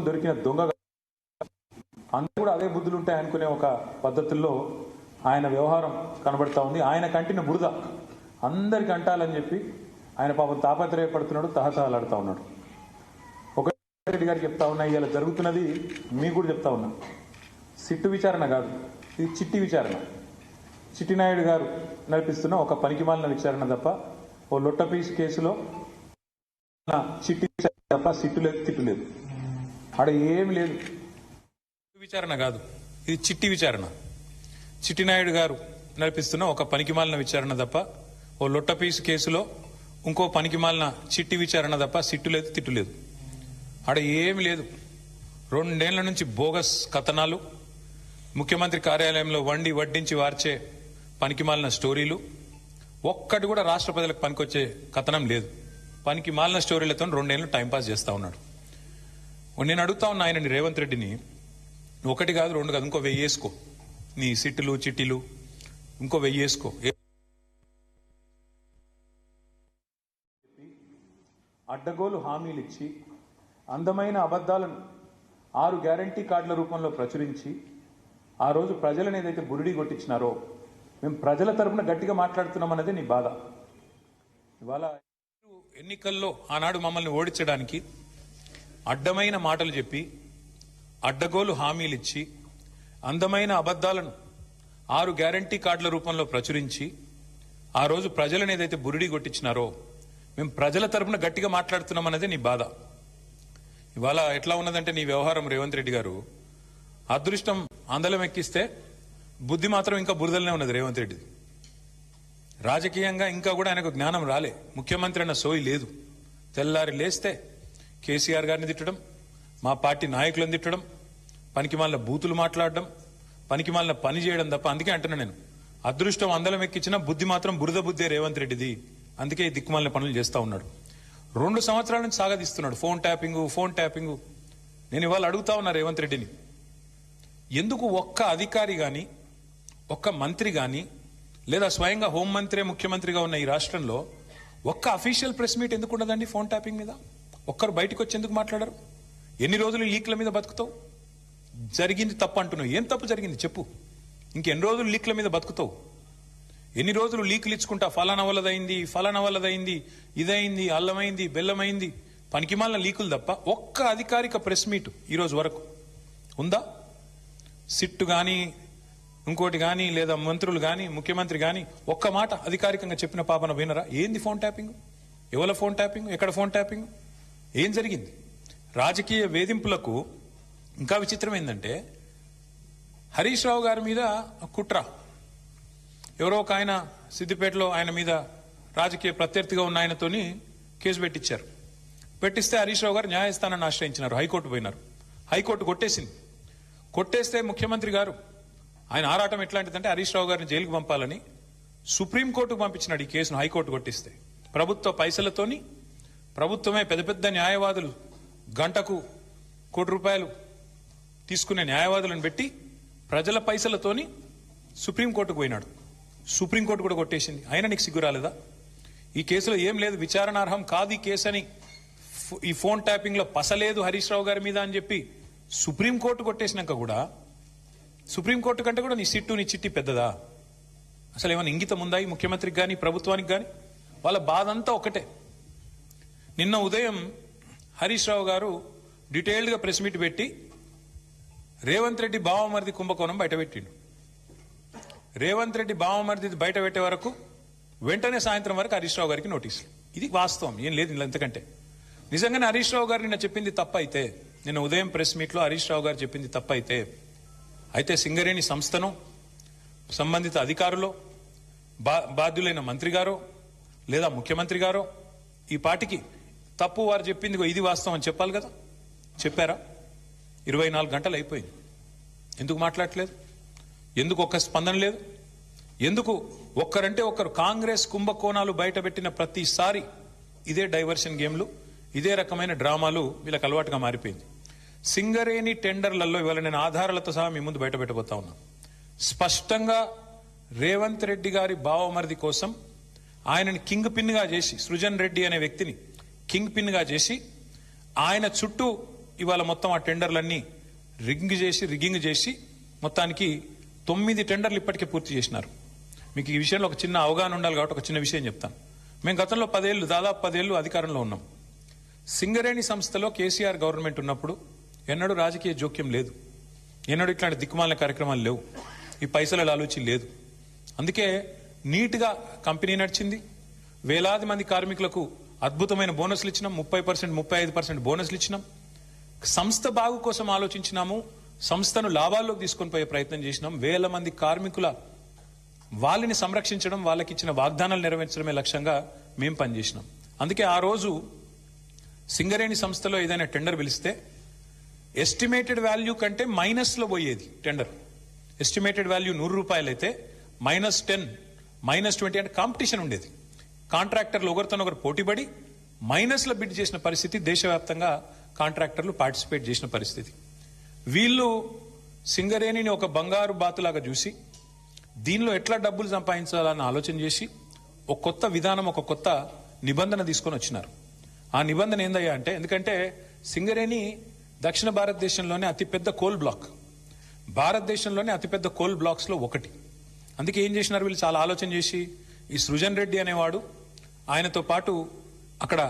దొరికిన దొంగ అందరూ కూడా అదే బుద్ధులు ఉంటాయి అనుకునే ఒక పద్ధతుల్లో ఆయన వ్యవహారం కనబడతా ఉంది. ఆయన కంటిన బురద అందరికి అంటాలని చెప్పి ఆయన పాపం తాపత్రయపడుతున్నాడు, తహతహలాడుతూ ఉన్నాడు. ఒక రెడ్డి గారికి చెప్తా ఉన్నా, ఇలా జరుగుతున్నది మీకు కూడా చెప్తా ఉన్నా. సిట్టు విచారణ కాదు, ఇది చిట్టి విచారణ. చిట్టినాయుడు గారు నడిపిస్తున్న ఒక పనికిమాలిన విచారణ తప్ప ఓ లొట్టపీస్ కేసులో చిట్టి విచారణ తప్ప సిట్టు లేదు, తిట్టు లేదు, ఆడ ఏమి లేదు. విచారణ కాదు, ఇది చిట్టి విచారణ. చిట్టినాయుడు గారు నడిపిస్తున్న ఒక పనికిమాలిన విచారణ తప్ప ఓ లొట్టపీసు కేసులో ఇంకో పనికిమాలిన చిట్టి విచారణ తప్ప సిట్టు లేదు, తిట్టు లేదు, ఆడ ఏమి లేదు. 2 ఏళ్ల నుంచి బోగస్ కథనాలు, ముఖ్యమంత్రి కార్యాలయంలో వండి వడ్డించి వార్చే పనికిమాలిన స్టోరీలు, ఒక్కటి కూడా రాష్ట్ర ప్రజలకు పనికొచ్చే కథనం లేదు. పనికిమాలిన స్టోరీలతో 2 ఏళ్ళు టైంపాస్ చేస్తా ఉన్నాడు. నేను అడుగుతా ఉన్నా ఆయనని, రేవంత్ రెడ్డిని, 1 కాదు 2 కాదు, ఇంకో 1000 వేసుకో, నీ సిట్టులు చిట్టీలు ఇంకో 1000 వేసుకో. అడ్డగోలు హామీలు ఇచ్చి అందమైన అబద్దాలను 6 గ్యారంటీ కార్డుల రూపంలో ప్రచురించి ఆ రోజు ప్రజలను ఏదైతే బురిడి కొట్టించినారో, మేము ప్రజల తరపున గట్టిగా మాట్లాడుతున్నామన్నది నీ బాధ. ఇవాళ ఎన్నికల్లో ఆనాడు మమ్మల్ని ఓడించడానికి అడ్డమైన మాటలు చెప్పి అడ్డగోలు హామీలు ఇచ్చి అందమైన అబద్దాలను 6 గ్యారంటీ కార్డుల రూపంలో ప్రచురించి ఆ రోజు ప్రజలను ఏదైతే బురిడి కొట్టించినారో, మేము ప్రజల తరపున గట్టిగా మాట్లాడుతున్నామన్నదే నీ బాధ. ఇవాళ ఎట్లా ఉన్నదంటే నీ వ్యవహారం, రేవంత్ రెడ్డి గారు, అదృష్టం అందలం ఎక్కిస్తే బుద్ధి మాత్రం ఇంకా బురదలనే ఉన్నది రేవంత్ రెడ్డి. రాజకీయంగా ఇంకా కూడా ఆయనకు జ్ఞానం రాలే, ముఖ్యమంత్రి అన్న సోయి లేదు. తెల్లారి లేస్తే కేసీఆర్ గారిని తిట్టడం, మా పార్టీ నాయకులను తిట్టడం, పనికిమాలిన బూతులు మాట్లాడడం, పనికిమాలిన పని చేయడం తప్ప. అందుకే అంటున్నా నేను, అదృష్టం అందలం ఎక్కించిన బుద్ధి మాత్రం బురద బుద్ధే రేవంత్ రెడ్డిది. అందుకే ఈ దిక్కుమాలిన పనులు చేస్తా ఉన్నాడు. 2 సంవత్సరాల నుంచి సాగదీస్తున్నాడు ఫోన్ ట్యాపింగ్. నేను ఇవాళ అడుగుతా ఉన్నా రేవంత్ రెడ్డిని, ఎందుకు ఒక్క అధికారి గాని, ఒక్క మంత్రి గాని, లేదా స్వయంగా హోంమంత్రి ముఖ్యమంత్రిగా ఉన్న ఈ రాష్ట్రంలో ఒక్క అఫీషియల్ ప్రెస్ మీట్ ఎందుకు ఉండదండి ఫోన్ ట్యాపింగ్ మీద? ఒక్కరు బయటకు వచ్చి ఎందుకు మాట్లాడరు? ఎన్ని రోజులు లీక్ల మీద బతుకుతావు? జరిగింది తప్పు అంటున్నావు, ఏం తప్పు జరిగింది చెప్పు. ఇంకెన్ని రోజులు లీక్ల మీద బతుకుతావు? ఎన్ని రోజులు లీకులు ఇచ్చుకుంటా, ఫలానా వల్లదైంది, ఇదైంది, అల్లమైంది, బెల్లమైంది, పనికిమాలిన లీకులు తప్ప ఒక్క అధికారిక ప్రెస్ మీట్ ఈ రోజు వరకు ఉందా? సిట్టు గాని, ఇంకోటి గాని, లేదా మంత్రులు గాని, ముఖ్యమంత్రి గాని ఒక్క మాట అధికారికంగా చెప్పిన పాపన వినరా? ఏంది ఫోన్ ట్యాపింగ్? ఎవరి ఫోన్ ట్యాపింగ్? ఎక్కడ ఫోన్ ట్యాపింగ్? ఏం జరిగింది? రాజకీయ వేధింపులకు ఇంకా విచిత్రం ఏంటంటే, హరీష్ రావు గారి మీద కుట్ర, ఎవరో ఒక ఆయన సిద్దిపేటలో ఆయన మీద రాజకీయ ప్రత్యర్థిగా ఉన్న ఆయనతోని కేసు పెట్టించారు. పెట్టిస్తే హరీష్ రావు గారు న్యాయస్థానాన్ని ఆశ్రయించినారు, హైకోర్టు పోయినారు. హైకోర్టు కొట్టేస్తే ముఖ్యమంత్రి గారు, ఆయన ఆరాటం ఎట్లాంటిదంటే హరీష్ రావు గారిని జైలుకు పంపాలని సుప్రీంకోర్టుకు పంపించినాడు ఈ కేసును. హైకోర్టు కొట్టిస్తే ప్రభుత్వ పైసలతోని, ప్రభుత్వమే పెద్ద న్యాయవాదులు, గంటకు ₹1 కోటి తీసుకునే న్యాయవాదులను పెట్టి ప్రజల పైసలతోని సుప్రీంకోర్టుకు పోయినాడు. సుప్రీంకోర్టు కూడా కొట్టేసింది. అయినా నీకు సిగ్గు రాలేదా? ఈ కేసులో ఏం లేదు, విచారణార్హం కాదు ఈ కేసు అని, ఈ ఫోన్ ట్యాపింగ్ లో పసలేదు హరీష్ రావు గారి మీద అని చెప్పి సుప్రీంకోర్టు కొట్టేసినాక కూడా, సుప్రీంకోర్టు కంటే కూడా నీ సిట్టు నీ చిట్టి పెద్దదా? అసలు ఏమైనా ఇంగితం ఉందా ఈ ముఖ్యమంత్రికి కానీ ప్రభుత్వానికి కానీ? వాళ్ళ బాధ అంతా ఒకటే. నిన్న ఉదయం హరీష్ రావు గారు డీటెయిల్డ్ గా ప్రెస్ మీట్ పెట్టి రేవంత్ రెడ్డి బావమరిది కుంభకోణం బయటపెట్టిండు. రేవంత్ రెడ్డి బావమరిది బయట పెట్టే వరకు వెంటనే సాయంత్రం వరకు హరీష్ రావు గారికి నోటీసులు. ఇది వాస్తవం, ఏం లేదు ఇంతకంటే. నిజంగానే హరీష్ రావు గారు నిన్న చెప్పింది తప్పైతే, నిన్న ఉదయం ప్రెస్ మీట్ లో హరీష్ రావు గారు చెప్పింది అయితే సింగరేణి సంస్థను, సంబంధిత అధికారులు, బాధ్యులైన మంత్రి గారో లేదా ముఖ్యమంత్రి గారో ఈ పార్టీకి తప్పు వారు చెప్పింది ఇది వాస్తవం అని చెప్పాలి కదా. చెప్పారా? 24 గంటలు అయిపోయింది. ఎందుకు మాట్లాడట్లేదు? ఎందుకు ఒక్క స్పందన లేదు? ఎందుకు ఒక్కరంటే ఒక్కరు? కాంగ్రెస్ కుంభకోణాలు బయటపెట్టిన ప్రతిసారి ఇదే డైవర్షన్ గేమ్లు, ఇదే రకమైన డ్రామాలు వీళ్ళకి అలవాటుగా మారిపోయింది. సింగరేణి టెండర్లలో ఇవాళ నేను ఆధారాలతో సహా మీ ముందు బయట పెట్టబోతా ఉన్నా. స్పష్టంగా రేవంత్ రెడ్డి గారి బావమరిది కోసం ఆయనని కింగ్ పిన్ గా చేసి, సృజన్ రెడ్డి అనే వ్యక్తిని కింగ్ పిన్ గా చేసి ఆయన చుట్టూ ఇవాళ మొత్తం ఆ టెండర్లన్నీ రిగ్గింగ్ చేసి మొత్తానికి 9 టెండర్లు ఇప్పటికే పూర్తి చేసినారు. మీకు ఈ విషయంలో ఒక చిన్న అవగాహన ఉండాలి కాబట్టి ఒక చిన్న విషయం చెప్తాను. మేము గతంలో దాదాపు 10 ఏళ్లు అధికారంలో ఉన్నాం. సింగరేణి సంస్థలో కేసీఆర్ గవర్నమెంట్ ఉన్నప్పుడు ఎన్నడూ రాజకీయ జోక్యం లేదు, ఎన్నడూ ఇట్లాంటి దిక్కుమాలిన కార్యక్రమాలు లేవు, ఈ పైసల ఆలోచన లేదు. అందుకే నీట్గా కంపెనీ నడిచింది. వేలాది మంది కార్మికులకు అద్భుతమైన బోనస్లు ఇచ్చినాం, 30%, 35% బోనస్లు ఇచ్చినాం. సంస్థ బాగు కోసం ఆలోచించినాము, సంస్థను లాభాల్లోకి తీసుకొని పోయే ప్రయత్నం చేసినాం. వేల మంది కార్మికుల వాళ్ళని సంరక్షించడం, వాళ్ళకి ఇచ్చిన వాగ్దానాలు నెరవేర్చడమే లక్ష్యంగా మేము పనిచేసినాం. అందుకే ఆ రోజు సింగరేణి సంస్థలో ఏదైనా టెండర్ పిలిస్తే ఎస్టిమేటెడ్ వాల్యూ కంటే మైనస్లో పోయేది టెండర్. ఎస్టిమేటెడ్ వాల్యూ 100 రూపాయలు అయితే -10, -20 అంటే కాంపిటీషన్ ఉండేది. కాంట్రాక్టర్లు ఒకరితోనొకరు పోటీపడి మైనస్లో బిడ్ చేసిన పరిస్థితి, దేశవ్యాప్తంగా కాంట్రాక్టర్లు పార్టిసిపేట్ చేసిన పరిస్థితి. వీళ్ళు సింగరేణిని ఒక బంగారు బాతులాగా చూసి దీనిలో ఎట్లా డబ్బులు సంపాదించాలని ఆలోచన చేసి ఒక కొత్త విధానం, ఒక కొత్త నిబంధన తీసుకొని వచ్చినారు. ఆ నిబంధన ఏందయ్యా అంటే, ఎందుకంటే సింగరేణి దక్షిణ భారతదేశంలోనే అతిపెద్ద కోల్ బ్లాక్, భారతదేశంలోనే అతిపెద్ద కోల్ బ్లాక్స్ లో ఒకటి. అందుకే ఏం చేసినారు వీళ్ళు, చాలా ఆలోచన చేసి ఈ సృజన్ రెడ్డి అనేవాడు, ఆయనతో పాటు అక్కడ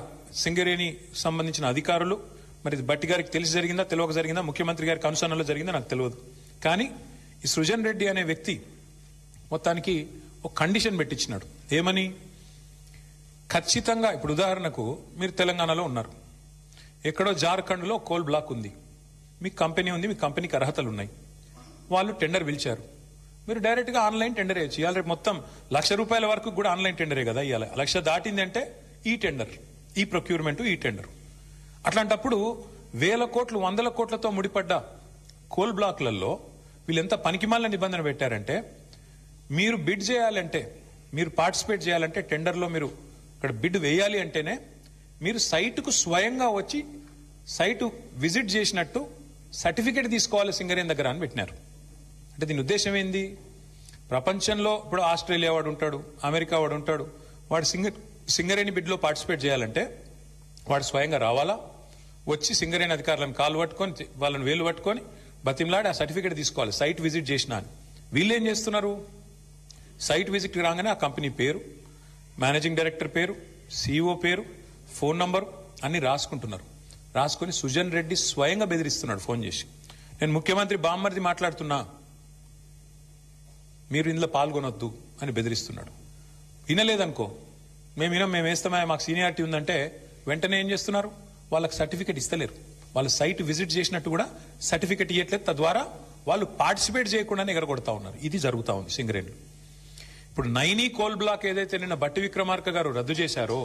సింగరేణి సంబంధించిన అధికారులు, మరి బట్టి గారికి తెలిసి జరిగిందా తెలియక జరిగిందా, ముఖ్యమంత్రి గారికి అనుసరణలో జరిగిందా నాకు తెలియదు, కానీ ఈ సృజన్ రెడ్డి అనే వ్యక్తి మొత్తానికి ఒక కండిషన్ పెట్టించినాడు. ఏమని? ఖచ్చితంగా ఇప్పుడు ఉదాహరణకు మీరు తెలంగాణలో ఉన్నారు, ఎక్కడో జార్ఖండ్లో కోల్ బ్లాక్ ఉంది, మీకు కంపెనీ ఉంది, మీ కంపెనీకి అర్హతలు ఉన్నాయి, వాళ్ళు టెండర్ పిలిచారు, మీరు డైరెక్ట్గా ఆన్లైన్ టెండర్ వేయచ్చు. ఇవాళ రేపు మొత్తం ₹1,00,000 వరకు కూడా ఆన్లైన్ టెండరే కదా ఇవాళ. 1,00,000 దాటింది అంటే ఈ టెండర్, ఈ ప్రొక్యూర్మెంట్, ఈ టెండర్. అట్లాంటప్పుడు వేల కోట్లు, వందల కోట్లతో ముడిపడ్డ కోల్ బ్లాక్లలో వీళ్ళు ఎంత పనికిమాలిన నిబంధన పెట్టారంటే, మీరు బిడ్ చేయాలంటే, మీరు పార్టిసిపేట్ చేయాలంటే టెండర్లో మీరు ఇక్కడ బిడ్ వేయాలి అంటేనే మీరు సైటుకు స్వయంగా వచ్చి సైటు విజిట్ చేసినట్టు సర్టిఫికేట్ తీసుకోవాలి సింగరేణి దగ్గర అని పెట్టినారు. అంటే దీని ఉద్దేశం ఏంది? ప్రపంచంలో ఇప్పుడు ఆస్ట్రేలియా వాడు ఉంటాడు, అమెరికా వాడు ఉంటాడు, వాడు సింగరేణి బిడ్లో పార్టిసిపేట్ చేయాలంటే వాడు స్వయంగా రావాలా, వచ్చి సింగరేణి అధికారులను కాలు పట్టుకొని, వాళ్ళని వేలు పట్టుకొని బతిమలాడి ఆ సర్టిఫికేట్ తీసుకోవాలి, సైట్ విజిట్ చేసినా అని. వీళ్ళు ఏం చేస్తున్నారు? సైట్ విజిట్ రాగానే ఆ కంపెనీ పేరు, మేనేజింగ్ డైరెక్టర్ పేరు, సిఇఓ పేరు, ఫోన్ నంబరు అన్ని రాసుకుంటున్నారు. రాసుకొని సుజన్ రెడ్డి స్వయంగా బెదిరిస్తున్నాడు ఫోన్ చేసి, నేను ముఖ్యమంత్రి బామ్మర్ది మాట్లాడుతున్నా, మీరు ఇందులో పాల్గొనొద్దు అని బెదిరిస్తున్నాడు. వినలేదనుకో, మేము వేస్తామా, మాకు సీనియారిటీ ఉందంటే వెంటనే ఏం చేస్తున్నారు, వాళ్ళకి సర్టిఫికేట్ ఇస్తలేరు, వాళ్ళు సైట్ విజిట్ చేసినట్టు కూడా సర్టిఫికేట్ ఇవ్వట్లేదు, తద్వారా వాళ్ళు పార్టిసిపేట్ చేయకుండానే ఎగరగొడతా ఉన్నారు. ఇది జరుగుతూ ఉంది సింగరేణిలో. ఇప్పుడు నైనీ కోల్ బ్లాక్ ఏదైతే నిన్న బట్టి విక్రమార్క గారు రద్దు చేశారో,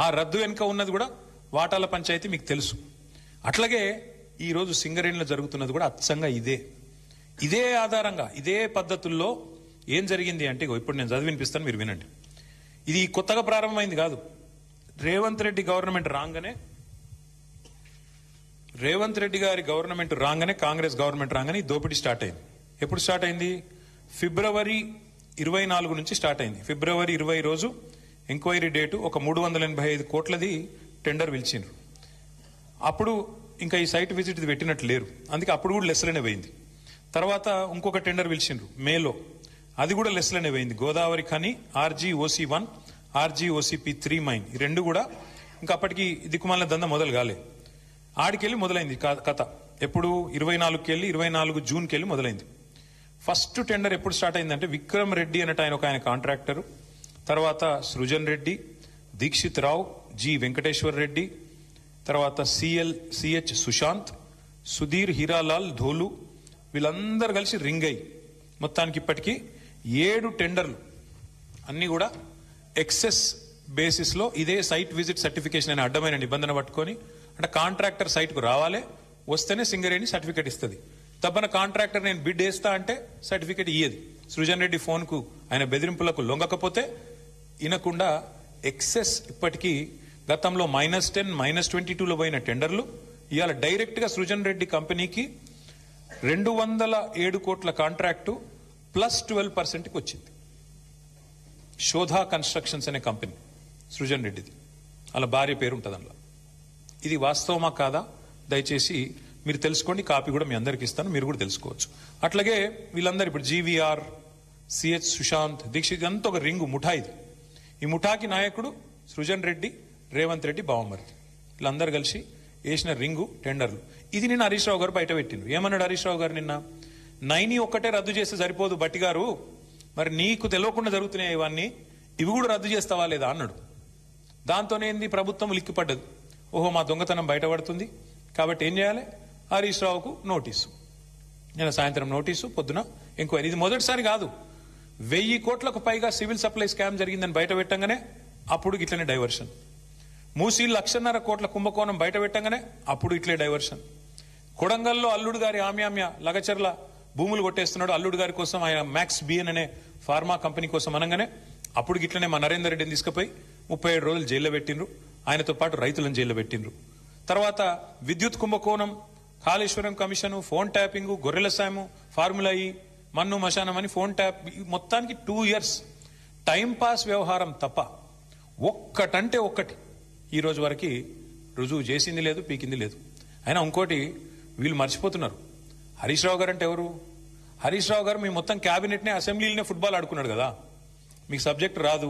ఆ రద్దు వెనుక ఉన్నది కూడా వాటాల పంచాయతీ, మీకు తెలుసు. అట్లాగే ఈ రోజు సింగరేణిలో జరుగుతున్నది కూడా అచ్చంగా ఇదే ఆధారంగా, ఇదే పద్ధతుల్లో ఏం జరిగింది అంటే, ఇప్పుడు నేను చదివి వినిపిస్తాను, మీరు వినండి. ఇది కొత్తగా ప్రారంభమైంది కాదు. రేవంత్ రెడ్డి గారి గవర్నమెంట్ రాగానే, కాంగ్రెస్ గవర్నమెంట్ రాగానే ఈ దోపిడీ స్టార్ట్ అయింది. ఎప్పుడు స్టార్ట్ అయింది? ఫిబ్రవరి 24 నుంచి స్టార్ట్ అయింది. ఫిబ్రవరి 20 రోజు ఎంక్వైరీ డేటు, ఒక 385 కోట్లది టెండర్ పిలిచిండ్రు. అప్పుడు ఇంకా ఈ సైట్ విజిట్ పెట్టినట్లు లేరు, అందుకే అప్పుడు కూడా లెస్లనే పోయింది. తర్వాత ఇంకొక టెండర్ పిలిచిండ్రు మేలో, అది కూడా లెస్లనే పోయింది. Godavari Khani RGOC1, RGOCP3 mine, ఈ రెండు కూడా ఇంకా అప్పటికి దిక్కుమాలిన దందా మొదలు కాలే. ఆడికెళ్ళి మొదలైంది కథ. ఎప్పుడు? 24కి వెళ్ళి 24 జూన్కి వెళ్ళి మొదలైంది. ఫస్ట్ టెండర్ ఎప్పుడు స్టార్ట్ అయిందంటే, విక్రమ్ రెడ్డి అన్నట్టు ఆయన కాంట్రాక్టరు, తర్వాత సృజన్ రెడ్డి, దీక్షిత్ రావు, జి వెంకటేశ్వర్ రెడ్డి, తర్వాత CH సుశాంత్, సుధీర్ హీరాలాల్ ధోలు, వీళ్ళందరూ కలిసి రింగ్ అయ్యి మొత్తానికి ఇప్పటికీ 7 టెండర్లు అన్ని కూడా ఎక్సెస్ బేసిస్ లో ఇదే సైట్ విజిట్ సర్టిఫికేషన్ అనే అడ్డమైన నిబంధన పట్టుకొని, అంటే కాంట్రాక్టర్ సైట్ కు రావాలి, వస్తేనే సింగరేణి సర్టిఫికేట్ ఇస్తుంది. తప్పన కాంట్రాక్టర్ నేను బిడ్ వేస్తా అంటే సర్టిఫికేట్ ఇయ్యేది. సృజన్ రెడ్డి ఫోన్ కు ఆయన బెదిరింపులకు లొంగకపోతే ఇనకుండా ఎక్సెస్, ఇప్పటికీ గతంలో -10, -22లో పోయిన టెండర్లు ఇవాళ డైరెక్ట్ గా సృజన్ రెడ్డి కంపెనీకి 207 కోట్ల కాంట్రాక్టు +12%కి వచ్చింది. శోధా కన్స్ట్రక్షన్స్ అనే కంపెనీ సృజన్ రెడ్డిది, అలా భార్య పేరు ఉంటుంది అందులో. ఇది వాస్తవమా కాదా? దయచేసి మీరు తెలుసుకోండి, కాపీ కూడా మీ అందరికి ఇస్తాను, మీరు కూడా తెలుసుకోవచ్చు. అట్లాగే వీళ్ళందరూ ఇప్పుడు జీవీఆర్, సిహెచ్ సుశాంత్, దీక్షిత్ అంతా ఒక రింగు ముఠా ఇది. ఈ ముఠాకి నాయకుడు సృజన్ రెడ్డి, రేవంత్ రెడ్డి బావమరిది, వీళ్ళందరూ కలిసి వేసిన రింగు టెండర్లు. ఇది నిన్న హరీష్ రావు గారు బయట పెట్టిండ్రు. ఏమన్నాడు హరీష్ రావు గారు నిన్న? 9 ఒక్కటే రద్దు చేస్తే సరిపోదు బట్టి గారు, మరి నీకు తెలియకుండా జరుగుతున్నాయి ఇవన్నీ, ఇవి కూడా రద్దు చేస్తావా లేదా అన్నాడు. దాంతోనేంది ప్రభుత్వం లిక్కిపడ్డది. ఓహో మా దొంగతనం బయటపడుతుంది కాబట్టి ఏం చేయాలి? హరీష్ రావుకు నోటీసు. నిన్న సాయంత్రం నోటీసు, పొద్దున ఎంక్వైరీ. ఇది మొదటిసారి కాదు. 1000 కోట్లకు పైగా సివిల్ సప్లై స్కామ్ జరిగిందని బయట పెట్టంగానే అప్పుడు ఇట్లనే డైవర్షన్. మూసీ 1,50,000 కోట్ల కుంభకోణం బయట పెట్టంగానే అప్పుడు ఇట్లే డైవర్షన్. కొడంగల్లో అల్లుడు గారి ఆమ్యామ్య లగచర్ల భూములు కొట్టేస్తున్నాడు, అల్లుడు గారి కోసం ఆయన మ్యాక్స్ బిఎన్ అనే ఫార్మా కంపెనీ కోసం అనగానే అప్పుడు ఇట్లనే మా నరేందర్ రెడ్డిని తీసుకుపోయి 37 రోజులు జైల్లో పెట్టిండ్రు. ఆయనతో పాటు రైతులను జైల్లో పెట్టిండ్రు. తర్వాత విద్యుత్ కుంభకోణం, కాళేశ్వరం కమిషను, ఫోన్ ట్యాపింగ్, గొర్రెల సాము, ఫార్ములా ఈ, మన్ను మశానం అని ఫోన్ ట్యాప్, మొత్తానికి 2 years టైం పాస్ వ్యవహారం తప్ప ఒక్కటంటే ఒక్కటి ఈ రోజు వరకు రుజువు చేసింది లేదు, పీకింది లేదు. అయినా ఇంకోటి వీళ్ళు మర్చిపోతున్నారు. హరీష్ రావు గారు అంటే ఎవరు? హరీష్ రావు గారు మీ మొత్తం క్యాబినెట్నే అసెంబ్లీలోనే ఫుట్బాల్ ఆడుకున్నాడు కదా. మీకు సబ్జెక్ట్ రాదు,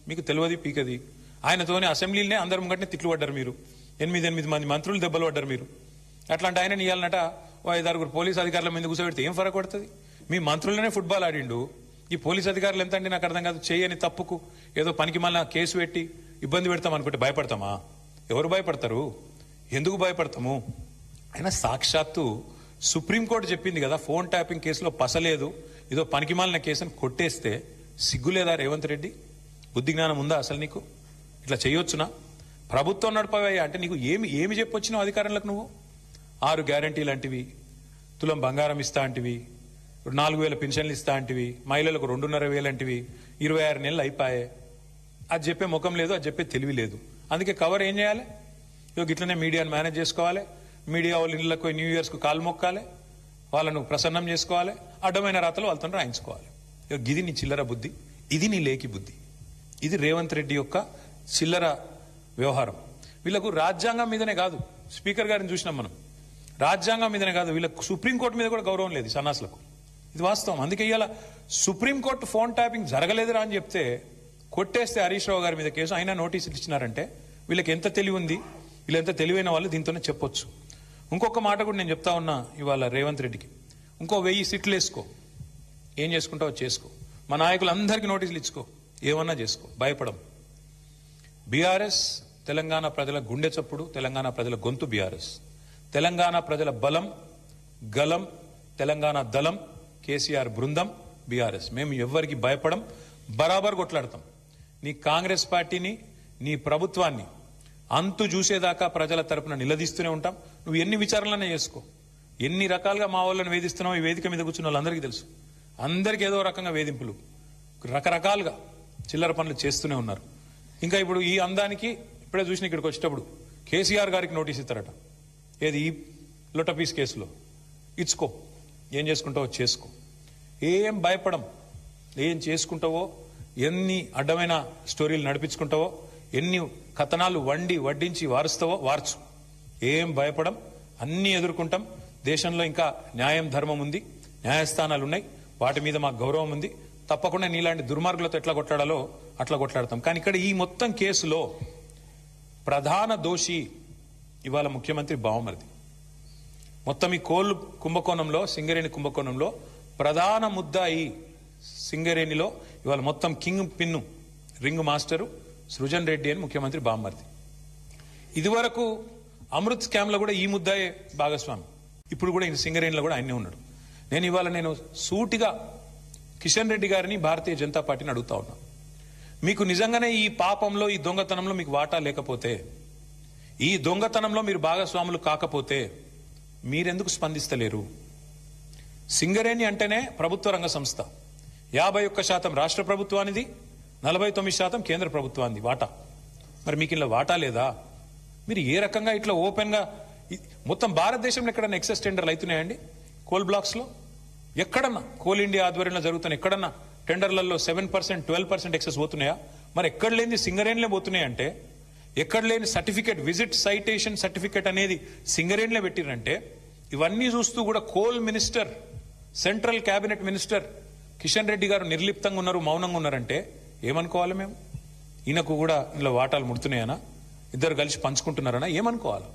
మీకు తెలియదు, పీకది. ఆయనతోనే అసెంబ్లీలోనే అందరి ముంగట్నే తిట్లు పడ్డారు మీరు. 8 మంది మంత్రులు దెబ్బలు పడ్డారు మీరు. అట్లాంటి ఆయన ఇయ్యాలన్నట 5-6 పోలీసు అధికారుల మీద కూర్చోబెడితే ఏం ఫరక పడుతుంది? మీ మంత్రులనే ఫుట్బాల్ ఆడిండు, ఈ పోలీసు అధికారులు ఎంత అంటే నాకు అర్థం కాదు. చేయని తప్పుకు ఏదో పనికి మళ్ళా కేసు పెట్టి ఇబ్బంది పెడతాం అనుకుంటే భయపడతామా? ఎవరు భయపడతారు? ఎందుకు భయపడతాము? అయినా సాక్షాత్తు సుప్రీంకోర్టు చెప్పింది కదా, ఫోన్ ట్యాపింగ్ కేసులో పసలేదు, ఏదో పనికిమాలిన కేసును కొట్టేస్తే సిగ్గులేదా రేవంత్ రెడ్డి? బుద్ధి జ్ఞానం ఉందా అసలు నీకు? ఇట్లా చేయొచ్చునా? ప్రభుత్వం నడపవయ్యా అంటే నీకు ఏమి చెప్పొచ్చినావు అధికారంలోకి? నువ్వు 6 గ్యారంటీలు అంటివి, తులం బంగారం ఇస్తా అంటివి, 4,000 పెన్షన్లు ఇస్తా అంటివి, మహిళలకు 2,500 అంటివి, 26 నెలలు అయిపోయాయి. అది చెప్పే ముఖం లేదు, అది చెప్పే తెలివి లేదు. అందుకే కవర్ ఏం చేయాలి? ఇట్లనే మీడియాను మేనేజ్ చేసుకోవాలి, మీడియా వాళ్ళ ఇళ్లకు న్యూ ఇయర్స్కు కాలు మొక్కాలి, వాళ్ళను ప్రసన్నం చేసుకోవాలి, అడ్డమైన రాతలు వాళ్ళతో రాయించుకోవాలి. గిది నీ చిల్లర బుద్ధి, ఇది నీ లేకి బుద్ధి, ఇది రేవంత్ రెడ్డి యొక్క చిల్లర వ్యవహారం. వీళ్ళకు రాజ్యాంగం మీదనే కాదు, స్పీకర్ గారిని చూసినాం మనం, రాజ్యాంగం మీదనే కాదు, వీళ్ళకు సుప్రీంకోర్టు మీద కూడా గౌరవం లేదు సన్నాసులకు. ఇది వాస్తవం. అందుకే ఇవాళ సుప్రీంకోర్టు ఫోన్ ట్యాపింగ్ జరగలేదురా అని చెప్తే కొట్టేస్తే హరీష్ రావు గారి మీద కేసు, అయినా నోటీసులు ఇచ్చినారంటే వీళ్ళకి ఎంత తెలివి ఉంది, వీళ్ళు ఎంత తెలివైన వాళ్ళు దీంతోనే చెప్పొచ్చు. ఇంకొక మాట కూడా నేను చెప్తా ఉన్నా ఇవాళ రేవంత్ రెడ్డికి, ఇంకో 1000 సీట్లు వేసుకో, ఏం చేసుకుంటావో చేసుకో, మా నాయకులందరికీ నోటీసులు ఇచ్చుకో, ఏమన్నా చేసుకో, భయపడం. బీఆర్ఎస్ తెలంగాణ ప్రజల గుండె చప్పుడు, తెలంగాణ ప్రజల గొంతు బీఆర్ఎస్, తెలంగాణ ప్రజల బలం, గలం, తెలంగాణ దళం, కేసీఆర్ బృందం బీఆర్ఎస్. మేము ఎవ్వరికి భయపడం, బరాబర్ కొట్లాడతాం. నీ కాంగ్రెస్ పార్టీని, నీ ప్రభుత్వాన్ని అంతు చూసేదాకా ప్రజల తరపున నిలదీస్తూనే ఉంటాం. నువ్వు ఎన్ని విచారణలనే చేసుకో, ఎన్ని రకాలుగా మా వాళ్ళని వేధిస్తున్నావు, ఈ వేదిక మీద కూర్చున్న వాళ్ళందరికీ తెలుసు. అందరికీ ఏదో రకంగా వేధింపులు, రకరకాలుగా చిల్లర పనులు చేస్తూనే ఉన్నారు. ఇంకా ఇప్పుడు ఈ అందానికి ఇప్పుడే చూసిన ఇక్కడికి వచ్చేటప్పుడు కేసీఆర్ గారికి నోటీస్ ఇస్తారట. ఏది? ఈ లొటపీస్ కేసులో ఇచ్చుకో, ఏం చేసుకుంటావో చేసుకో, ఏం భయపడం. ఏం చేసుకుంటావో, ఎన్ని అడ్డమైన స్టోరీలు నడిపించుకుంటావో, ఎన్ని కథనాలు వడ్డించి వారుస్తావో వార్చు, ఏం భయపడం. అన్ని ఎదుర్కొంటాం. దేశంలో ఇంకా న్యాయం, ధర్మం ఉంది, న్యాయస్థానాలు ఉన్నాయి, వాటి మీద మాకు గౌరవం ఉంది. తప్పకుండా నీలాంటి దుర్మార్గులతో ఎట్లా కొట్లాడాలో అట్లా కొట్లాడతాం. కానీ ఇక్కడ ఈ మొత్తం కేసులో ప్రధాన దోషి ఇవాళ ముఖ్యమంత్రి బావమరిది. మొత్తం ఈ కోళ్లు కుంభకోణంలో, సింగరేణి కుంభకోణంలో ప్రధాన ముద్దాయి సింగరేణిలో ఇవాళ మొత్తం king pin, ring master Srujan Reddy అని ముఖ్యమంత్రి బావమరిది. ఇదివరకు అమృత్ స్కామ్ లో కూడా ఈ ముద్దాయే భాగస్వామి, ఇప్పుడు కూడా ఈ సింగరేణిలో కూడా ఆయనే ఉన్నాడు. నేను సూటిగా కిషన్ రెడ్డి గారిని, భారతీయ జనతా పార్టీని అడుగుతా ఉన్నా, మీకు నిజంగానే ఈ పాపంలో, ఈ దొంగతనంలో మీకు వాటా లేకపోతే, ఈ దొంగతనంలో మీరు భాగస్వాములు కాకపోతే మీరెందుకు స్పందిస్తలేరు? సింగరేణి అంటేనే ప్రభుత్వ రంగ సంస్థ, 51% రాష్ట్ర ప్రభుత్వానిది, 49% కేంద్ర ప్రభుత్వానికి వాటా. మరి మీకు ఇలా వాటా లేదా? మీరు ఏ రకంగా ఇట్లా ఓపెన్ గా మొత్తం భారతదేశంలో ఎక్కడన్నా ఎక్సెస్ టెండర్లు అవుతున్నాయండి? కోల్ బ్లాక్స్ లో ఎక్కడన్నా, కోల్ ఇండియా ఆధ్వర్యంలో జరుగుతున్న ఎక్కడన్నా టెండర్లలో 7%, 12% ఎక్సెస్ పోతున్నాయా? మరి ఎక్కడ లేని సింగరేణిలే పోతున్నాయంటే ఎక్కడ లేని సర్టిఫికేట్, విజిట్ సైటేషన్ సర్టిఫికేట్ అనేది సింగరేణిలో పెట్టిరంటే, ఇవన్నీ చూస్తూ కూడా coal minister, central cabinet minister Kishan Reddy గారు నిర్లిప్తంగా ఉన్నారు, మౌనంగా ఉన్నారంటే ఏమనుకోవాలి మేము? ఈయనకు కూడా ఇందులో వాటాలు ముడుతున్నాయనా, ఇద్దరు కలిసి పంచుకుంటున్నారనా, ఏమనుకోవాలి?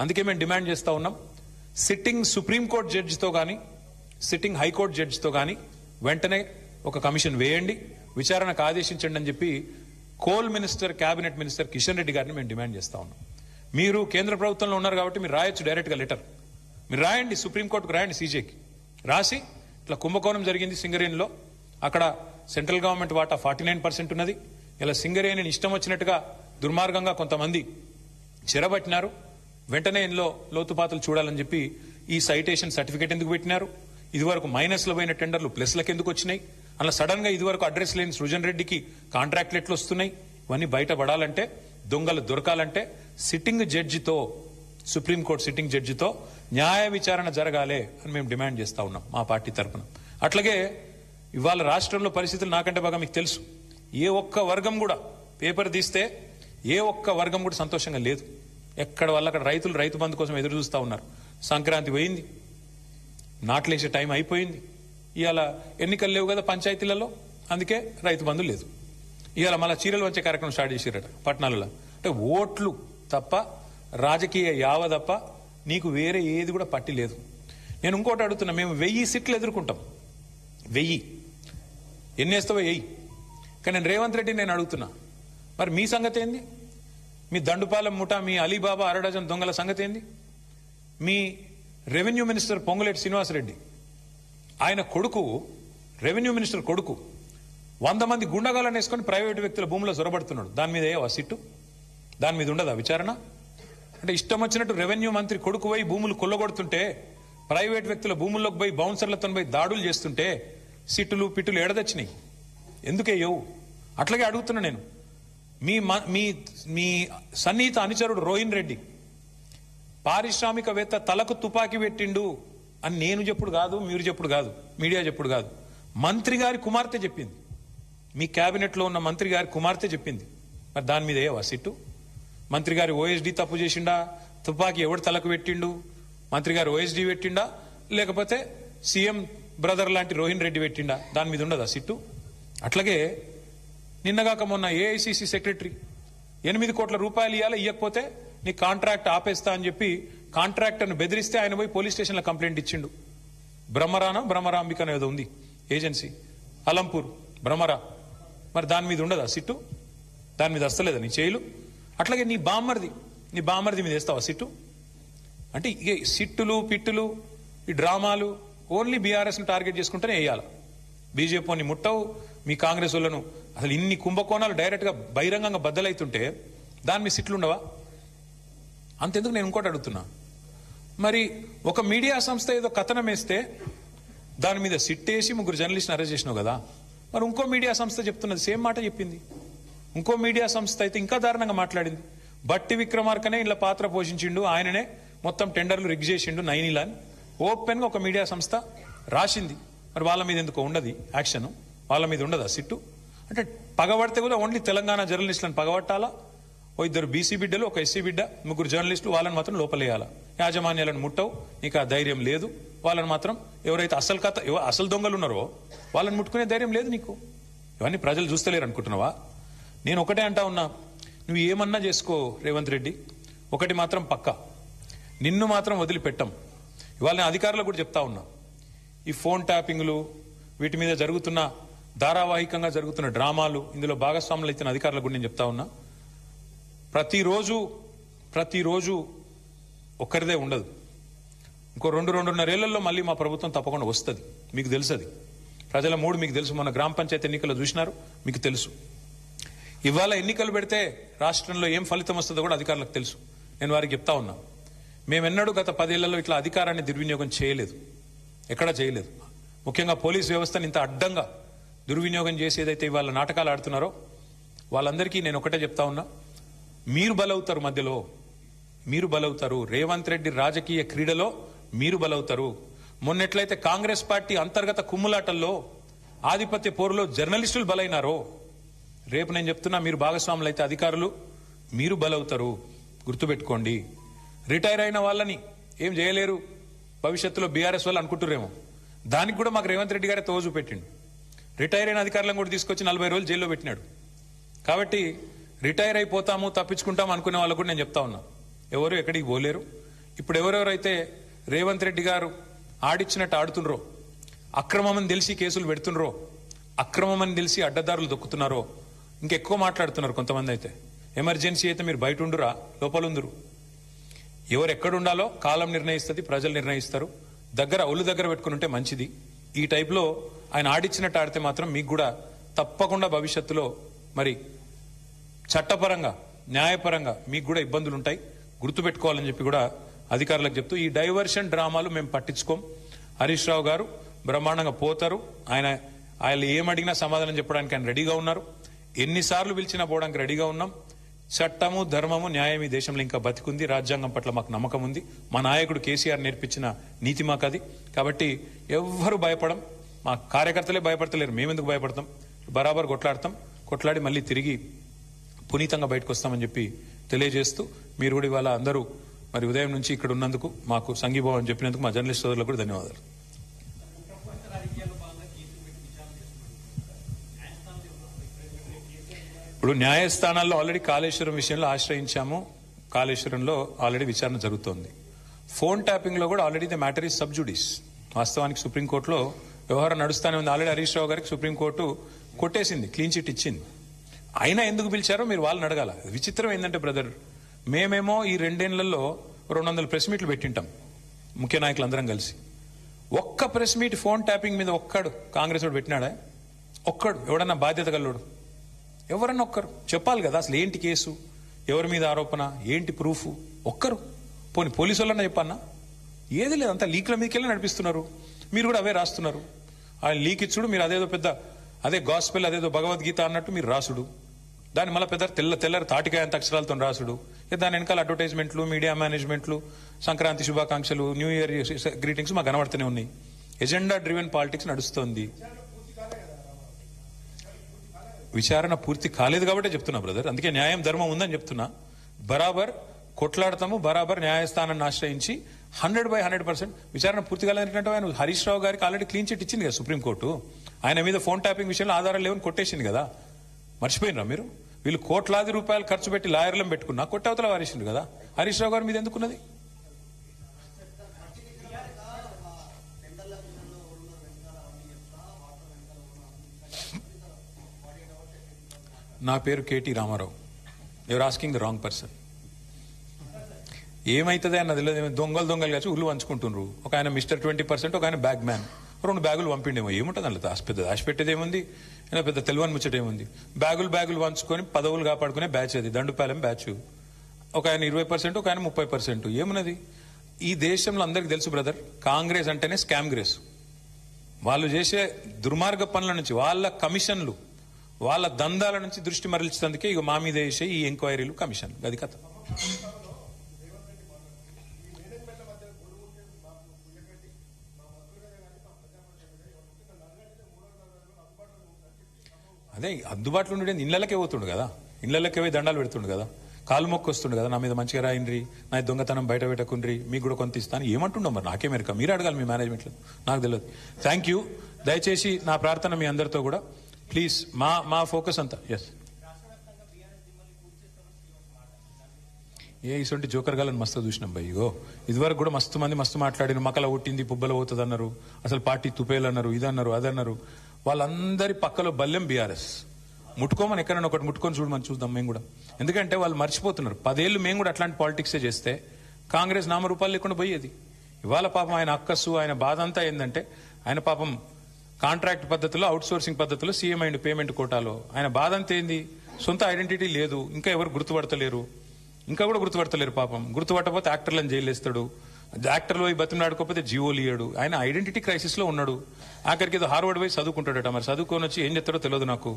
అందుకే మేము డిమాండ్ చేస్తా ఉన్నాం, సిట్టింగ్ సుప్రీంకోర్టు జడ్జితో కానీ సిట్టింగ్ హైకోర్టు జడ్జితో కానీ వెంటనే ఒక కమిషన్ వేయండి, విచారణకు ఆదేశించండి అని చెప్పి coal minister, cabinet minister Kishan Reddy గారిని మేము డిమాండ్ చేస్తా ఉన్నాం. మీరు కేంద్ర ప్రభుత్వంలో ఉన్నారు కాబట్టి మీరు రాయొచ్చు డైరెక్ట్గా లెటర్, మీరు రాయండి, సుప్రీంకోర్టుకు రాయండి, సీజేకి రాసి ఇట్లా కుంభకోణం జరిగింది సింగరేణిలో, అక్కడ సెంట్రల్ గవర్నమెంట్ వాటా 49% ఉన్నది, ఇలా సింగరేణిని ఇష్టం వచ్చినట్టుగా దుర్మార్గంగా కొంతమంది చెరబట్టినారు, వెంటనే ఇందులో లోతుపాతులు చూడాలని చెప్పి ఈ సైటేషన్ సర్టిఫికేట్ ఎందుకు పెట్టినారు, ఇదివరకు మైనస్లో పోయిన టెండర్లు ప్లస్లకు ఎందుకు వచ్చినాయి, అలా సడన్ గా ఇదివరకు అడ్రస్ లేని సృజన్ రెడ్డికి కాంట్రాక్ట్లు ఎట్లు వస్తున్నాయి, ఇవన్నీ బయటపడాలంటే, దొంగలు దొరకాలంటే సిట్టింగ్ జడ్జితో, సుప్రీంకోర్టు సిట్టింగ్ జడ్జితో న్యాయ విచారణ జరగాలి అని మేము డిమాండ్ చేస్తా ఉన్నాం మా పార్టీ తరఫున. అట్లాగే ఇవాళ రాష్ట్రంలో పరిస్థితులు నాకంటే బాగా మీకు తెలుసు. ఏ ఒక్క వర్గం కూడా పేపర్ తీస్తే ఏ ఒక్క వర్గం కూడా సంతోషంగా లేదు. ఎక్కడ వల్ల అక్కడ రైతులు రైతు బంధు కోసం ఎదురు చూస్తూ ఉన్నారు. సంక్రాంతి పోయింది, నాట్లేసే టైం అయిపోయింది, ఇవాళ ఎన్నికలు లేవు కదా పంచాయతీలలో, అందుకే రైతు బంధు లేదు. ఇవాళ మళ్ళీ చీరలు వచ్చే కార్యక్రమం స్టార్ట్ చేసిరట పట్టణాలలో. అంటే ఓట్లు తప్ప, రాజకీయ యావ తప్ప నీకు వేరే ఏది కూడా పట్టి లేదు. నేను ఇంకోటి అడుగుతున్నా, మేము 1000 సీట్లు ఎదుర్కొంటాం, 1000 ఎన్ని వేస్తావో వెయ్యి. కానీ నేను రేవంత్ రెడ్డి నేను అడుగుతున్నా, మరి మీ సంగతి ఏంది? మీ దండుపాలెం ముఠా, మీ అలీబాబా అరడజన్ దొంగల సంగతి ఏంది? మీ రెవెన్యూ మినిస్టర్ పొంగులేటి శ్రీనివాసరెడ్డి, ఆయన కొడుకు, రెవెన్యూ మినిస్టర్ కొడుకు 100 మంది గుండగాలను వేసుకొని ప్రైవేటు వ్యక్తుల భూముల్లో జొరబడుతున్నాడు. దాని మీద ఏ సిట్టు? దాని మీద ఉండదా విచారణ? అంటే ఇష్టం వచ్చినట్టు రెవెన్యూ మంత్రి కొడుకు పోయి భూములు కొల్లగొడుతుంటే, ప్రైవేట్ వ్యక్తుల భూముల్లోకి పోయి బౌన్సర్లతో పోయి దాడులు చేస్తుంటే సిట్టులు పిట్టులు ఎడదచ్చినాయి, ఎందుకేయవు? అట్లాగే అడుగుతున్నా నేను, మీ సన్నిహిత అనుచరుడు రోహిన్ రెడ్డి పారిశ్రామికవేత్త తలకు తుపాకీ పెట్టిండు అని నేను చెప్పుడు కాదు, మీరు చెప్పుడు కాదు, మీడియా చెప్పుడు కాదు, మంత్రి గారి కుమార్తె చెప్పింది, మీ క్యాబినెట్లో ఉన్న మంత్రి గారి కుమార్తె చెప్పింది. మరి దాని మీద ఏవా సిట్టు? మంత్రి గారి ఓఎస్డీ తప్పు చేసిండా? తుపాకీ ఎవడు తలకు పెట్టిండు? మంత్రి గారు ఓఎస్డీ పెట్టిండా, లేకపోతే సీఎం బ్రదర్ లాంటి రోహిన్ రెడ్డి పెట్టిండా? దాని మీద ఉండదా సిట్టు? అట్లాగే నిన్నగాక మొన్న ఏఐసిసి సెక్రటరీ 8 కోట్ల రూపాయలు ఇవ్వాలి, ఇవ్వకపోతే నీ కాంట్రాక్ట్ ఆపేస్తా అని చెప్పి కాంట్రాక్టర్ను బెదిరిస్తే ఆయన పోయి పోలీస్ స్టేషన్లో కంప్లైంట్ ఇచ్చిండు. బ్రహ్మరాంబిక ఏదో ఉంది ఏజెన్సీ, అలంపూర్ బ్రహ్మరా. మరి దాని మీద ఉండదా సిట్టు? దాని మీద వస్తలేదా నీ చేయిలు? అట్లాగే నీ బామ్మర్ది మీద వేస్తావా సిట్టు? అంటే ఇక సిట్టులు పిట్టులు ఈ డ్రామాలు ఓన్లీ బీఆర్ఎస్ను టార్గెట్ చేసుకుంటేనే వేయాలి. బీజేపీని ముట్టవు, మీ కాంగ్రెస్ వాళ్ళను. అసలు ఇన్ని కుంభకోణాలు డైరెక్ట్గా బహిరంగంగా బద్దలైతుంటే దాని మీద సిట్లు ఉండవా? అంతెందుకు నేను ఇంకోటి అడుగుతున్నా, మరి ఒక మీడియా సంస్థ ఏదో కథనం వేస్తే దాని మీద సిట్టేసి 3 జర్నలిస్ట్ని అరెస్ట్ చేసినావు కదా, మరి ఇంకో మీడియా సంస్థ చెప్తున్నది సేమ్ మాట చెప్పింది. ఇంకో మీడియా సంస్థ అయితే ఇంకా దారుణంగా మాట్లాడింది. బట్టి విక్రమార్కనే ఇలా పాత్ర పోషించిండు, ఆయననే మొత్తం టెండర్లు రిగ్ చేసిండు నైనిలా అని ఓపెన్ గా ఒక మీడియా సంస్థ రాసింది. మరి వాళ్ళ మీద ఎందుకో ఉండదు యాక్షన్, వాళ్ళ మీద ఉండదా సిట్టు? అంటే పగబడితే కూడా ఓన్లీ తెలంగాణ జర్నలిస్టులను పగబట్టాలా? ఓ 2 బీసీ బిడ్డలు, ఒక ఎస్సీ బిడ్డ, 3 జర్నలిస్టులు, వాళ్ళని మాత్రం లోపలేయాలా? యాజమాన్యాలను ముట్టవు, నీకు ఆ ధైర్యం లేదు. వాళ్ళని మాత్రం ఎవరైతే అసలు దొంగలు ఉన్నారో వాళ్ళని ముట్టుకునే ధైర్యం లేదు నీకు. ఇవన్నీ ప్రజలు చూస్తలేరు అనుకుంటున్నావా? నేను ఒకటే అంటా ఉన్నా, నువ్వు ఏమన్నా చేసుకో రేవంత్ రెడ్డి, ఒకటి మాత్రం పక్కా, నిన్ను మాత్రం వదిలిపెట్టం. ఇవాళ నేను అధికారులకు కూడా చెప్తా ఉన్నా, ఈ ఫోన్ ట్యాపింగ్లు వీటి మీద జరుగుతున్న ధారావాహికంగా జరుగుతున్న డ్రామాలు, ఇందులో భాగస్వాములు అయితే అధికారులకు కూడా నేను చెప్తా ఉన్నా, ప్రతిరోజు ఒక్కరిదే ఉండదు. ఇంకో 2-2.5 ఏళ్లలో మళ్ళీ మా ప్రభుత్వం తప్పకుండా వస్తుంది. మీకు తెలుసది, ప్రజల మూడు మీకు తెలుసు. మన గ్రామ పంచాయతీ ఎన్నికల్లో చూసినారు, మీకు తెలుసు. ఇవాళ ఎన్నికలు పెడితే రాష్ట్రంలో ఏం ఫలితం వస్తుందో కూడా అధికారులకు తెలుసు. నేను వారికి చెప్తా ఉన్నా, మేమెన్నడూ గత 10 ఏళ్లలో ఇట్లా అధికారాన్ని దుర్వినియోగం చేయలేదు, ఎక్కడా చేయలేదు. ముఖ్యంగా పోలీస్ వ్యవస్థను ఇంత అడ్డంగా దుర్వినియోగం చేసి ఏదైతే ఇవాళ నాటకాలు ఆడుతున్నారో వాళ్ళందరికీ నేను ఒకటే చెప్తా ఉన్నా, మీరు బలవుతారు, మధ్యలో మీరు బలవుతారు. రేవంత్ రెడ్డి రాజకీయ క్రీడలో మీరు బలవుతారు. మొన్నెట్లయితే కాంగ్రెస్ పార్టీ అంతర్గత కుమ్ములాటల్లో ఆధిపత్య పోరులో జర్నలిస్టులు బలైనారో, రేపు నేను చెప్తున్నా, మీరు భాగస్వాములు అయితే అధికారులు మీరు బలవుతారు, గుర్తుపెట్టుకోండి. రిటైర్ అయిన వాళ్ళని ఏం చేయలేరు భవిష్యత్తులో బీఆర్ఎస్ వాళ్ళు అనుకుంటురేమో, దానికి కూడా మాకు రేవంత్ రెడ్డి గారే తోజు పెట్టిండు. రిటైర్ అయిన అధికారులను కూడా తీసుకొచ్చి 40 రోజులు జైల్లో పెట్టినాడు. కాబట్టి రిటైర్ అయిపోతాము, తప్పించుకుంటాము అనుకునే వాళ్ళకు కూడా నేను చెప్తా ఉన్నా, ఎవరు ఎక్కడికి పోలేరు. ఇప్పుడు ఎవరెవరైతే రేవంత్ రెడ్డి గారు ఆడిచ్చినట్టు ఆడుతుండ్రో, అక్రమమని తెలిసి కేసులు పెడుతుండ్రో, అక్రమమని తెలిసి అడ్డదారులు దొక్కుతున్నారో, ఇంకెక్కువ మాట్లాడుతున్నారు కొంతమంది. అయితే ఎమర్జెన్సీ అయితే మీరు బయట ఉండురా, లోపల ఉందురు. ఎవరు ఎక్కడుండాలో కాలం నిర్ణయిస్తుంది, ప్రజలు నిర్ణయిస్తారు. ఒళ్ళు దగ్గర పెట్టుకుని ఉంటే మంచిది. ఈ టైప్లో ఆయన ఆడిచ్చినట్టు ఆడితే మాత్రం మీకు కూడా తప్పకుండా భవిష్యత్తులో మరి చట్టపరంగా, న్యాయపరంగా మీకు కూడా ఇబ్బందులు ఉంటాయి, గుర్తుపెట్టుకోవాలని చెప్పి కూడా అధికారులకు చెప్తూ, ఈ డైవర్షన్ డ్రామాలు మేము పట్టించుకోం. హరీష్ రావు గారు బ్రహ్మాండంగా పోతారు. ఆయన ఏమడిగినా సమాధానం చెప్పడానికి ఆయన రెడీగా ఉన్నారు. ఎన్నిసార్లు పిలిచినా పోవడానికి రెడీగా ఉన్నాం. చట్టము, ధర్మము, న్యాయం ఈ దేశంలో ఇంకా బతికుంది. రాజ్యాంగం పట్ల మాకు నమ్మకం ఉంది. మా నాయకుడు కేసీఆర్ నేర్పించిన నీతి మాకు అది. కాబట్టి ఎవ్వరు భయపడం, మా కార్యకర్తలే భయపడతలేరు, మేమెందుకు భయపడతాం? బరాబర్ కొట్లాడి మళ్ళీ తిరిగి పునీతంగా బయటకు వస్తామని చెప్పి తెలియజేస్తూ, మీరు కూడా ఇవాళ అందరూ మరి ఉదయం నుంచి ఇక్కడ ఉన్నందుకు, మాకు సంఘీభావం చెప్పినందుకు మా జర్నలిస్ట్ సోదరులకు కూడా ధన్యవాదాలు. ఇప్పుడు న్యాయస్థానాల్లో ఆల్రెడీ కాళేశ్వరం విషయంలో ఆశ్రయించాము. కాళేశ్వరంలో ఆల్రెడీ విచారణ జరుగుతోంది. ఫోన్ ట్యాపింగ్ లో కూడా already the matter is sub judice. వాస్తవానికి సుప్రీంకోర్టులో వ్యవహారం నడుస్తూనే ఉంది. ఆల్రెడీ హరీష్ రావు గారికి సుప్రీంకోర్టు కొట్టేసింది, క్లీన్ చిట్ ఇచ్చింది. అయినా ఎందుకు పిలిచారో మీరు వాళ్ళని అడగాల. విచిత్రం ఏంటంటే బ్రదర్, మేమేమో ఈ 2 ఏళ్లలో 200 ప్రెస్ మీట్లు పెట్టింటాం ముఖ్య నాయకులందరం కలిసి. ఒక్క ప్రెస్ మీట్ ఫోన్ ట్యాపింగ్ మీద ఒక్కడు కాంగ్రెస్ వాడు పెట్టినాడా? ఒక్కడు ఎవడన్నా బాధ్యత గల్లోడు? ఎవరన్నా ఒక్కరు చెప్పాలి కదా అసలు ఏంటి కేసు, ఎవరి మీద ఆరోపణ, ఏంటి ప్రూఫ్? ఒక్కరు పోనీ పోలీసు వాళ్ళన్నా చెప్పన్నా? ఏది లేదు, అంతా లీక్ల మీదకెళ్ళి నడిపిస్తున్నారు. మీరు కూడా అవే రాస్తున్నారు. ఆ లీక్ ఇచ్చుడు, మీరు అదేదో పెద్ద అదే గాస్పెల్, అదేదో భగవద్గీత అన్నట్టు మీరు రాసుడు, దాన్ని మళ్ళీ పెద్ద తెల్లరి తాటికాయంత అక్షరాలతో రాసుడు. దాని వెనకాల అడ్వర్టైజ్మెంట్లు, మీడియా మేనేజ్మెంట్లు, సంక్రాంతి శుభాకాంక్షలు, న్యూ ఇయర్ గ్రీటింగ్స్ మాకు కనబడుతూనే ఉన్నాయి. ఎజెండా డ్రివెన్ పాలిటిక్స్ నడుస్తోంది. విచారణ పూర్తి కాలేదు కాబట్టి చెప్తున్నా బ్రదర్. అందుకే న్యాయం, ధర్మం ఉందని చెప్తున్నా. బరాబర్ కొట్లాడతాము, బరాబర్ న్యాయస్థానాన్ని ఆశ్రయించి 100% విచారణ పూర్తి కాలేదంటే ఆయన హరీష్ రావు గారికి ఆల్రెడీ క్లీన్ చిట్ ఇచ్చింది కదా సుప్రీంకోర్టు. ఆయన మీద ఫోన్ ట్యాపింగ్ విషయంలో ఆధారాలు లేవని కొట్టేసింది కదా. మర్చిపోయినరా మీరు? వీళ్ళు కోట్లాది రూపాయలు ఖర్చు పెట్టి లాయర్లను పెట్టుకున్నా కొట్టవతల వారేసింది కదా. హరీష్ రావు గారి మీద ఎందుకున్నది? నా పేరు KT Ramarao. You're asking the wrong person. ఏమైతుంది అన్నది లేదు. దొంగలు కలిసి ఉల్లు పంచుకుంటున్నారు. ఒక ఆయన మిస్టర్ 20%, ఒక ఆయన బ్యాగ్ మ్యాన్. 2 బ్యాగులు పంపిండేమో. ఏముంటుంది అందులో పెద్ద దాచిపెట్టేది ఏముంది? పెద్ద తెలివని ముచ్చట ఏముంది? బ్యాగులు పంచుకొని పదవులు కాపాడుకునే బ్యాచ్ అది, దండుపాలెం బ్యాచ్. ఒక ఆయన 20%, ఒక ఆయన 30%. ఏమున్నది? ఈ దేశంలో అందరికి తెలుసు బ్రదర్, కాంగ్రెస్ అంటేనే స్కామ్ గ్రేస్. వాళ్ళు చేసే దుర్మార్గ పనుల నుంచి, వాళ్ళ కమిషన్లు, వాళ్ళ దందాల నుంచి దృష్టి మరల్చేందుకే ఇక మా మీద వేసే ఈ ఎంక్వైరీలు, కమిషన్లు. అది కథ. అదే అందుబాటులో ఉండే ఇళ్లకే పోతుండు కదా, ఇళ్లకే పోయి దండాలు పెడుతుండు కదా, కాలు మొక్కు వస్తుండు కదా, నా మీద మంచిగా రాయిండ్రి, నా దొంగతనం బయట పెట్టకుండ్రి, మీకు కూడా కొంత ఇస్తాను. ఏమంటుండో మరి నాకే మెరక, మీరు అడగాలి మీ మేనేజ్మెంట్లో, నాకు తెలియదు. Thank you. దయచేసి నా ప్రార్థన మీ అందరితో కూడా ప్లీజ్, మా ఫోకస్ అంతా. ఎస్, ఇటువంటి జోకర్ గాలని మస్తు చూసినాం భయ్. ఇగో ఇదివరకు కూడా మస్తు మంది మస్తు మాట్లాడిన, మకల ఒట్టింది పుబ్బల పోతుంది అన్నారు, అసలు పార్టీ తుపేలు అన్నారు, ఇదన్నారు అదన్నారు. వాళ్ళందరి పక్కలో బల్లెం బీఆర్ఎస్. ముట్టుకోమని ఎక్కడైనా ఒకటి ముట్టుకొని చూడమని చూద్దాం మేము కూడా. ఎందుకంటే వాళ్ళు మర్చిపోతున్నారు, 10 ఏళ్ళు మేము కూడా అట్లాంటి పాలిటిక్సే చేస్తే కాంగ్రెస్ నామరూపాలు లేకుండా పోయేది. ఇవాళ పాపం ఆయన అక్కసు, ఆయన బాధ అంతా ఏంటంటే, ఆయన పాపం కాంట్రాక్ట్ పద్ధతిలో, అవుట్ సోర్సింగ్ పద్ధతిలో సీఎం అయింది పేమెంట్ కోటాలో. ఆయన బాధ అంతా ఏంది? సొంత ఐడెంటిటీ లేదు, ఇంకా ఎవరు గుర్తుపడతలేరు, ఇంకా కూడా గుర్తుపడతలేరు పాపం. గుర్తుపట్టకపోతే యాక్టర్లను జైలు వేస్తాడు, యాక్టర్లు పోయి బతిమలాడుకోకపోతే జీవోలు ఇయ్యాడు. ఆయన ఐడెంటిటీ క్రైసిస్ లో ఉన్నాడు. ఆఖరికి ఏదో హార్వర్డ్ పోయి చదువుకుంటాడట. మరి చదువుకొని వచ్చి ఏం చెప్తాడో తెలియదు నాకు.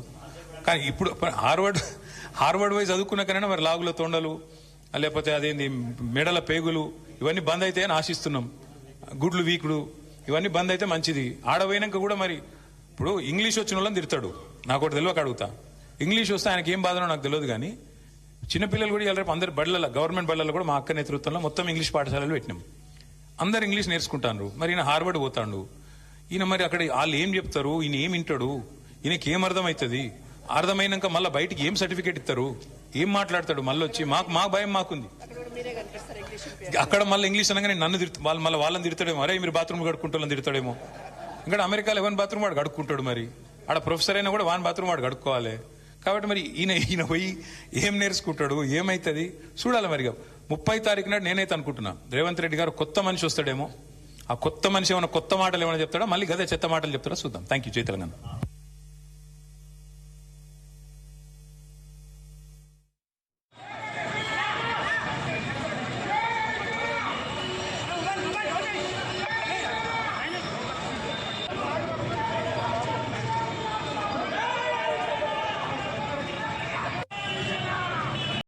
కానీ ఇప్పుడు హార్వర్డ్ పోయి చదువుకున్నాకైనా మరి లాగుల తొండలు, లేకపోతే అదేంది మెడల పేగులు, ఇవన్నీ బంద్ అయితే అని ఆశిస్తున్నాం. గుడ్లు వీకుడు ఇవన్నీ బంద్ అయితే మంచిది. ఆడపోయినాక కూడా మరి ఇప్పుడు ఇంగ్లీష్ వచ్చిన వాళ్ళని తిడతాడు. నాకు ఒకటి తెలియక అడుగుతా, ఇంగ్లీష్ వస్తే ఆయనకి ఏం బాధనో నాకు తెలియదు, కానీ చిన్నపిల్లలు కూడా రేపు అందరు బడులలో గవర్నమెంట్ బడులలో కూడా మా అక్క నేతృత్వంలో మొత్తం ఇంగ్లీష్ పాఠశాలలు పెట్టినాం. అందరు ఇంగ్లీష్ నేర్చుకుంటాను. మరి ఈయన హార్వర్డ్ పోతాడు. ఈయన మరి అక్కడ వాళ్ళు ఏం చెప్తారు, ఈయన ఏం వింటాడు, ఈయనకి ఏం అర్థమవుతుంది, అర్థమైనాక మళ్ళీ బయటికి ఏం సర్టిఫికేట్ ఇస్తారు, ఏం మాట్లాడతాడు, మళ్ళీ వచ్చి మా భయం మాకుంది. అక్కడ మళ్ళీ ఇంగ్లీష్ అనగానే నన్ను వాళ్ళని తిడతాడేమో, అరే మీరు బాత్రూమ్ కడుక్కుంటారని తిడతాడేమో. ఇంకా అమెరికాలో ఎవరి బాత్రూమ్ వాడు కడుక్కుంటాడు. మరి ఆడ ప్రొఫెసర్ అయినా కూడా వాని బాత్రూమ్ వాడు కడుక్కోవాలి. కాబట్టి మరి ఈయన పోయి ఏం నేర్చుకుంటాడు, ఏమైతుంది చూడాలి. మరిగా 30 తారీఖు నాడు నేనైతే అనుకుంటున్నా రేవంత్ రెడ్డి గారు కొత్త మనిషి వస్తాడేమో. ఆ కొత్త మనిషి ఏమైనా కొత్త మాటలు ఏమైనా చెప్తాడా, మళ్ళీ గదే చెత్త మాటలు చెప్తాడా చూద్దాం. Thank you. జై తెలంగాణ.